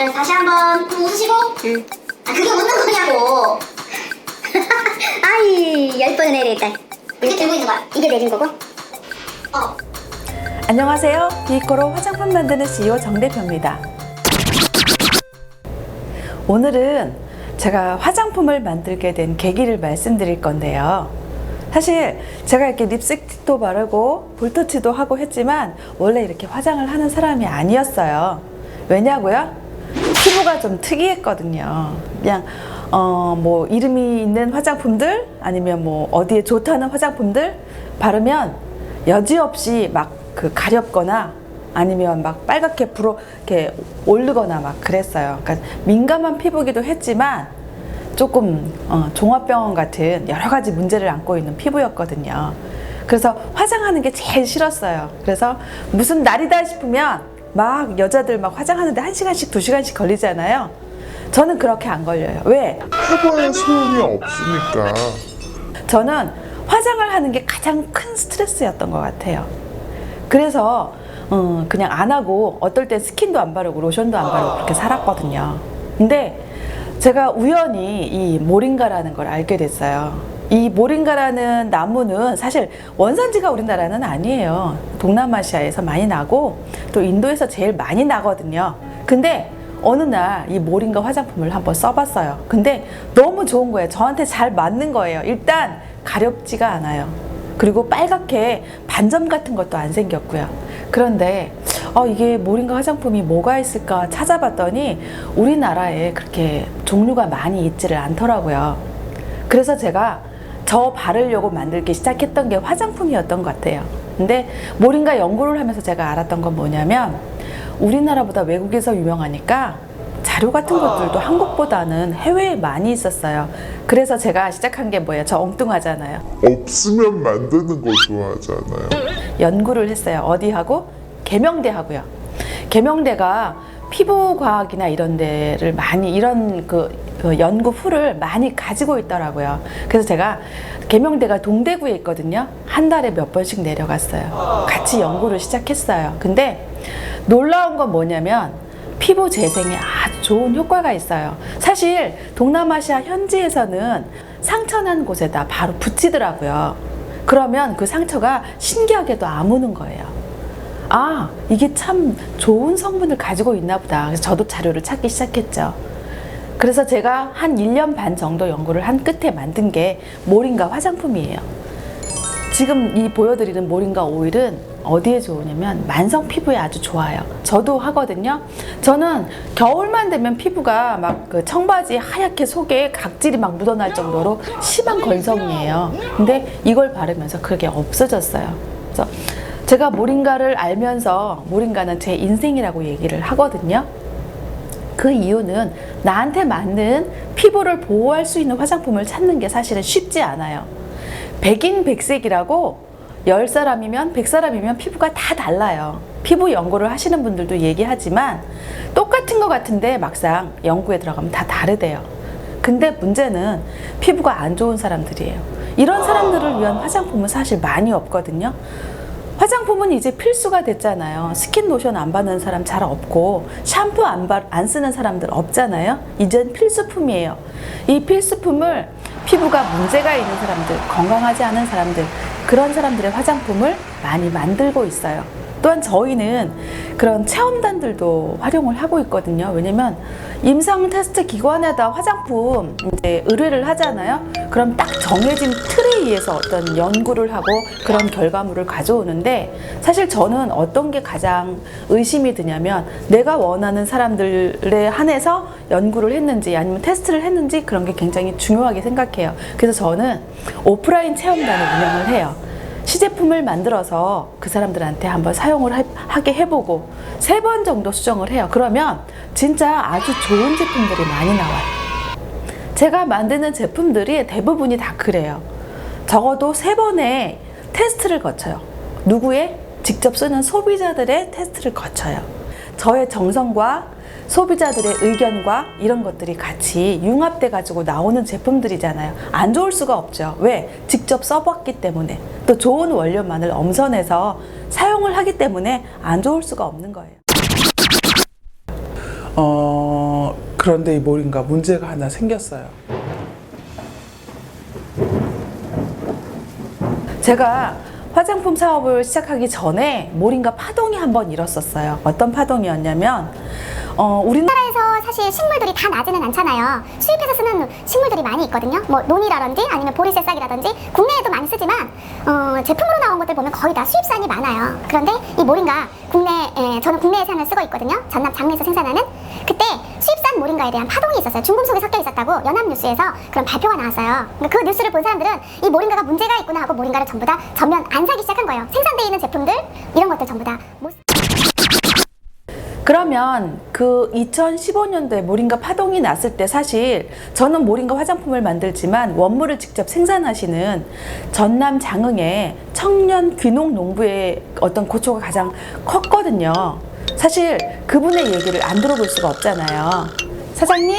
그래서 다시 한번 웃으시고. 아, 그게 웃는 거냐고. 아이, 10번은 해야 되겠다. 이렇게 들고 있는 거야. 이게 내린 거고. 안녕하세요. 비코로 화장품 만드는 CEO 정대표입니다. 오늘은 제가 화장품을 만들게 된 계기를 말씀드릴 건데요. 사실 제가 이렇게 립스틱도 바르고 볼터치도 하고 했지만 원래 이렇게 화장을 하는 사람이 아니었어요. 왜냐고요? 피부가 좀 특이했거든요. 그냥 뭐 이름이 있는 화장품들 아니면 뭐 어디에 좋다는 화장품들 바르면 여지없이 막 그 가렵거나 아니면 막 빨갛게 이렇게 오르거나 막 그랬어요. 그러니까 민감한 피부기도 했지만 조금 종합병원 같은 여러 가지 문제를 안고 있는 피부였거든요. 그래서 화장하는 게 제일 싫었어요. 그래서 무슨 날이다 싶으면 막 여자들 막 화장하는데 1시간씩 2시간씩 걸리잖아요. 저는 그렇게 안 걸려요. 왜? 해봐야 소용이 없으니까. 저는 화장을 하는 게 가장 큰 스트레스였던 것 같아요. 그래서 그냥 안 하고 어떨 땐 스킨도 안 바르고 로션도 안 바르고 그렇게 살았거든요. 근데 제가 우연히 이 모링가라는 걸 알게 됐어요. 이 모링가라는 나무는 사실 원산지가 우리나라는 아니에요. 동남아시아에서 많이 나고 또 인도에서 제일 많이 나거든요. 근데 어느 날 이 모링가 화장품을 한번 써봤어요. 근데 너무 좋은 거예요. 저한테 잘 맞는 거예요. 일단 가렵지가 않아요. 그리고 빨갛게 반점 같은 것도 안 생겼고요. 그런데 이게 모링가 화장품이 뭐가 있을까 찾아봤더니 우리나라에 그렇게 종류가 많이 있지를 않더라고요. 그래서 제가 저 바르려고 만들기 시작했던 게 화장품이었던 것 같아요. 근데 모링가 연구를 하면서 제가 알았던 건 뭐냐면 우리나라보다 외국에서 유명하니까 자료 같은 것들도 한국보다는 해외에 많이 있었어요. 그래서 제가 시작한 게 뭐예요? 저 엉뚱하잖아요. 없으면 만드는 거 좋아하잖아요. 연구를 했어요. 어디 하고? 계명대 하고요. 계명대가 피부과학이나 이런 데를 많이 이런 그 연구 후를 많이 가지고 있더라고요. 그래서 제가 계명대가 동대구에 있거든요. 한 달에 몇 번씩 내려갔어요. 같이 연구를 시작했어요. 근데 놀라운 건 뭐냐면 피부 재생에 아주 좋은 효과가 있어요. 사실 동남아시아 현지에서는 상처난 곳에다 바로 붙이더라고요. 그러면 그 상처가 신기하게도 아무는 거예요. 아, 이게 참 좋은 성분을 가지고 있나 보다. 그래서 저도 자료를 찾기 시작했죠. 그래서 제가 한 1년 반 정도 연구를 한 끝에 만든 게 모링가 화장품이에요. 지금 이 보여드리는 모링가 오일은 어디에 좋으냐면 만성 피부에 아주 좋아요. 저도 하거든요. 저는 겨울만 되면 피부가 막 그 청바지 하얗게 속에 각질이 막 묻어날 정도로 심한 건성이에요. 근데 이걸 바르면서 그게 없어졌어요. 그래서 제가 모링가를 알면서 모링가는 제 인생이라고 얘기를 하거든요. 그 이유는 나한테 맞는 피부를 보호할 수 있는 화장품을 찾는 게 사실은 쉽지 않아요. 백인백색이라고 10사람이면 100사람이면 피부가 다 달라요. 피부 연구를 하시는 분들도 얘기하지만 똑같은 것 같은데 막상 연구에 들어가면 다 다르대요. 근데 문제는 피부가 안 좋은 사람들이에요. 이런 사람들을 위한 화장품은 사실 많이 없거든요. 화장품은 이제 필수가 됐잖아요. 스킨 로션 안 바르는 사람 잘 없고 샴푸 안 쓰는 사람들 없잖아요. 이젠 필수품이에요. 이 필수품을 피부가 문제가 있는 사람들, 건강하지 않은 사람들, 그런 사람들의 화장품을 많이 만들고 있어요. 또한 저희는 그런 체험단들도 활용을 하고 있거든요. 왜냐면 임상 테스트 기관에다 화장품 이제 의뢰를 하잖아요. 그럼 딱 정해진 틀에 의해서 어떤 연구를 하고 그런 결과물을 가져오는데 사실 저는 어떤 게 가장 의심이 드냐면 내가 원하는 사람들에 한해서 연구를 했는지 아니면 테스트를 했는지 그런 게 굉장히 중요하게 생각해요. 그래서 저는 오프라인 체험단을 운영을 해요. 시제품을 만들어서 그 사람들한테 한번 사용을 하게 해보고 3번 정도 수정을 해요. 그러면 진짜 아주 좋은 제품들이 많이 나와요. 제가 만드는 제품들이 대부분이 다 그래요. 적어도 3번의 테스트를 거쳐요. 누구의? 직접 쓰는 소비자들의 테스트를 거쳐요. 저의 정성과 소비자들의 의견과 이런 것들이 같이 융합돼 가지고 나오는 제품들이잖아요. 안 좋을 수가 없죠. 왜? 직접 써봤기 때문에. 또 좋은 원료만을 엄선해서 사용을 하기 때문에 안 좋을 수가 없는 거예요. 그런데 이 모링가 문제가 하나 생겼어요. 제가 화장품 사업을 시작하기 전에 모링가 파동이 한번 일었었어요. 어떤 파동이었냐면 우리나라에서 사실 식물들이 다 나지는 않잖아요. 수입해서 쓰는 식물들이 많이 있거든요. 뭐 논이라든지 아니면 보리새 싹이라든지 국내에도 많이 쓰지만 제품으로 나온 것들 보면 거의 다 수입산이 많아요. 그런데 이 모링가 저는 국내산을 쓰고 있거든요. 전남 장내에서 생산하는. 그때 수입산 모링가에 대한 파동이 있었어요. 중금속이 섞여 있었다고 연합뉴스에서 그런 발표가 나왔어요. 그 뉴스를 본 사람들은 이 모링가가 문제가 있구나 하고 모링가를 전부 다 전면 안 사기 시작한 거예요. 생산되어 있는 제품들 이런 것들 전부 다 그러면 그 2015년도에 모링가 파동이 났을 때 사실 저는 모링가 화장품을 만들지만 원물을 직접 생산하시는 전남 장흥의 청년 귀농 농부의 어떤 고초가 가장 컸거든요. 사실 그분의 얘기를 안 들어볼 수가 없잖아요. 사장님?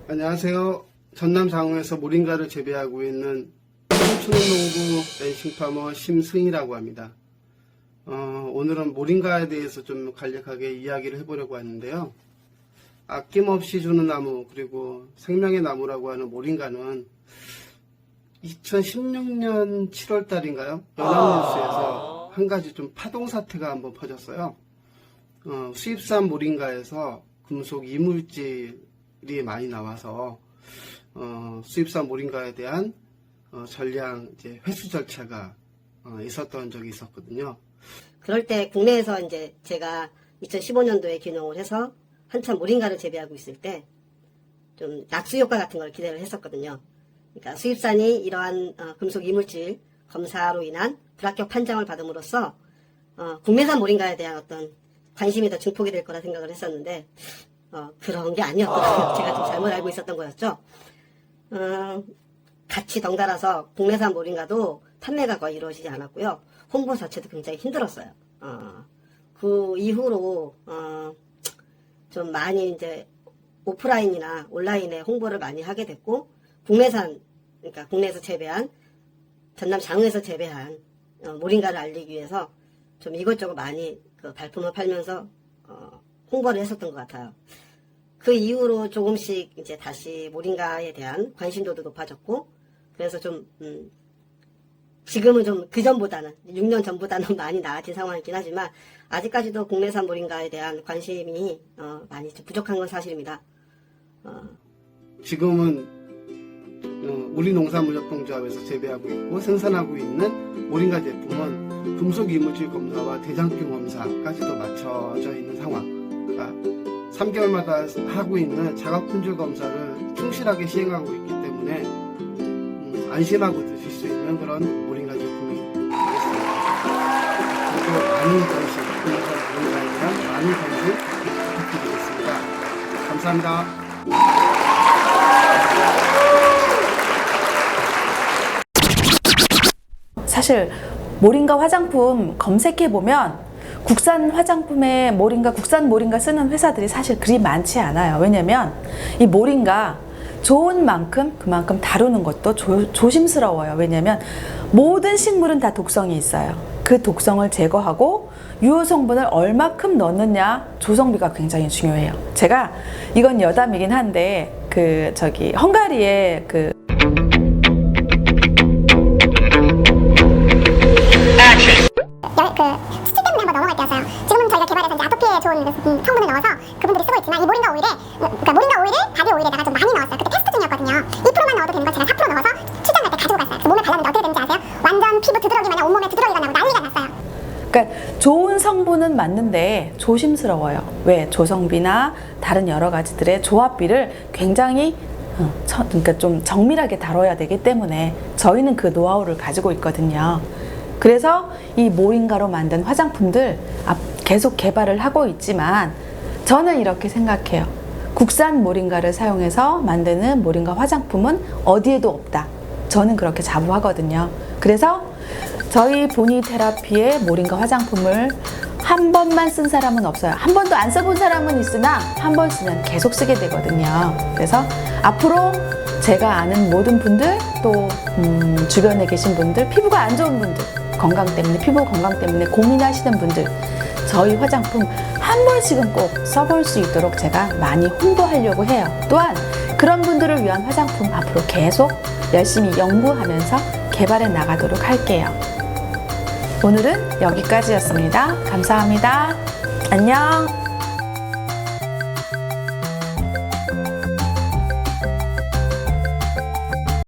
안녕하세요. 전남 장흥에서 모링가를 재배하고 있는 청년농부 랜싱파머 심승이라고 합니다. 오늘은 모링가에 대해서 좀 간략하게 이야기를 해보려고 하는데요. 아낌없이 주는 나무 그리고 생명의 나무라고 하는 모링가는 2016년 7월 달인가요? 연합뉴스에서 한 가지 좀 파동 사태가 한번 퍼졌어요. 수입산 모링가에서 금속 이물질이 많이 나와서 수입산 모링가에 대한 전량 이제 회수 절차가 있었던 적이 있었거든요. 그럴 때 국내에서 이제 제가 2015년도에 귀농을 해서 한참 모링가를 재배하고 있을 때 좀 낙수 효과 같은 걸 기대를 했었거든요. 그러니까 수입산이 이러한 금속 이물질 검사로 인한 불합격 판정을 받음으로써 국내산 모링가에 대한 어떤 관심이 더 증폭이 될 거라 생각을 했었는데 그런 게 아니었거든요. 제가 좀 잘못 알고 있었던 거였죠. 같이 덩달아서 국내산 모링가도 판매가 거의 이루어지지 않았고요. 홍보 자체도 굉장히 힘들었어요. 그 이후로 좀 많이 이제 오프라인이나 온라인에 홍보를 많이 하게 됐고 국내산, 그러니까 국내에서 재배한 전남 장흥에서 재배한 모링가를 알리기 위해서 좀 이것저것 많이 그 발품을 팔면서 홍보를 했었던 것 같아요. 그 이후로 조금씩 이제 다시 모링가에 대한 관심도도 높아졌고 그래서 좀 지금은 좀 그전보다는 6년 전보다는 많이 나아진 상황이긴 하지만 아직까지도 국내산 모링가에 대한 관심이 많이 좀 부족한 건 사실입니다. 지금은 우리 농산물협동조합에서 재배하고 있고 생산하고 있는 모링가 제품은 금속 이물질 검사와 대장균 검사까지도 맞춰져 있는 상황. 그러니까 3개월마다 하고 있는 자가 품질 검사를 충실하게 시행하고 있기 때문에 안심하고 드실 수 있는 그런 모링가 제품이 되겠습니다. 그리고 많은 관심, 국내산 모링가에 대한 많은 관심 부탁드리겠습니다. 감사합니다. 사실 모링가 화장품 검색해보면 국산 화장품에 국산 모링가 쓰는 회사들이 사실 그리 많지 않아요. 왜냐면 이 모링가 좋은 만큼 그만큼 다루는 것도 조심스러워요. 왜냐면 모든 식물은 다 독성이 있어요. 그 독성을 제거하고 유효 성분을 얼마큼 넣느냐 조성비가 굉장히 중요해요. 제가 이건 여담이긴 한데 헝가리의 수치 때문에 한번 넘어갈 때였어요. 지금은 저희가 개발해서 이제 아토피에 좋은 성분을 넣어서 그분들이 쓰고 있지만 이 모링가 오일을 바디 오일에다가 좀 많이 넣었어요. 그때 테스트 중이었거든요. 2%만 넣어도 되는 걸 제가 4% 넣어서 출장 갈 때 가지고 갔어요. 그래서 몸에 발랐는데 어떻게 되는지 아세요? 완전 피부 두드러기 마냥 온몸에 두드러기가 나고 난리가 났어요. 그러니까 좋은 성분은 맞는데 조심스러워요. 왜? 조성비나 다른 여러 가지들의 조합비를 굉장히 그러니까 좀 정밀하게 다뤄야 되기 때문에 저희는 그 노하우를 가지고 있거든요. 그래서 이 모링가로 만든 화장품들 계속 개발을 하고 있지만 저는 이렇게 생각해요. 국산 모링가를 사용해서 만드는 모링가 화장품은 어디에도 없다. 저는 그렇게 자부하거든요. 그래서 저희 보니 테라피의 모링가 화장품을 한 번만 쓴 사람은 없어요. 한 번도 안 써본 사람은 있으나 한 번 쓰면 계속 쓰게 되거든요. 그래서 앞으로 제가 아는 모든 분들 또 주변에 계신 분들 피부가 안 좋은 분들 피부 건강 때문에 고민하시는 분들 저희 화장품 한 번씩은 꼭 써볼 수 있도록 제가 많이 홍보하려고 해요. 또한 그런 분들을 위한 화장품 앞으로 계속 열심히 연구하면서 개발해 나가도록 할게요. 오늘은 여기까지였습니다. 감사합니다. 안녕.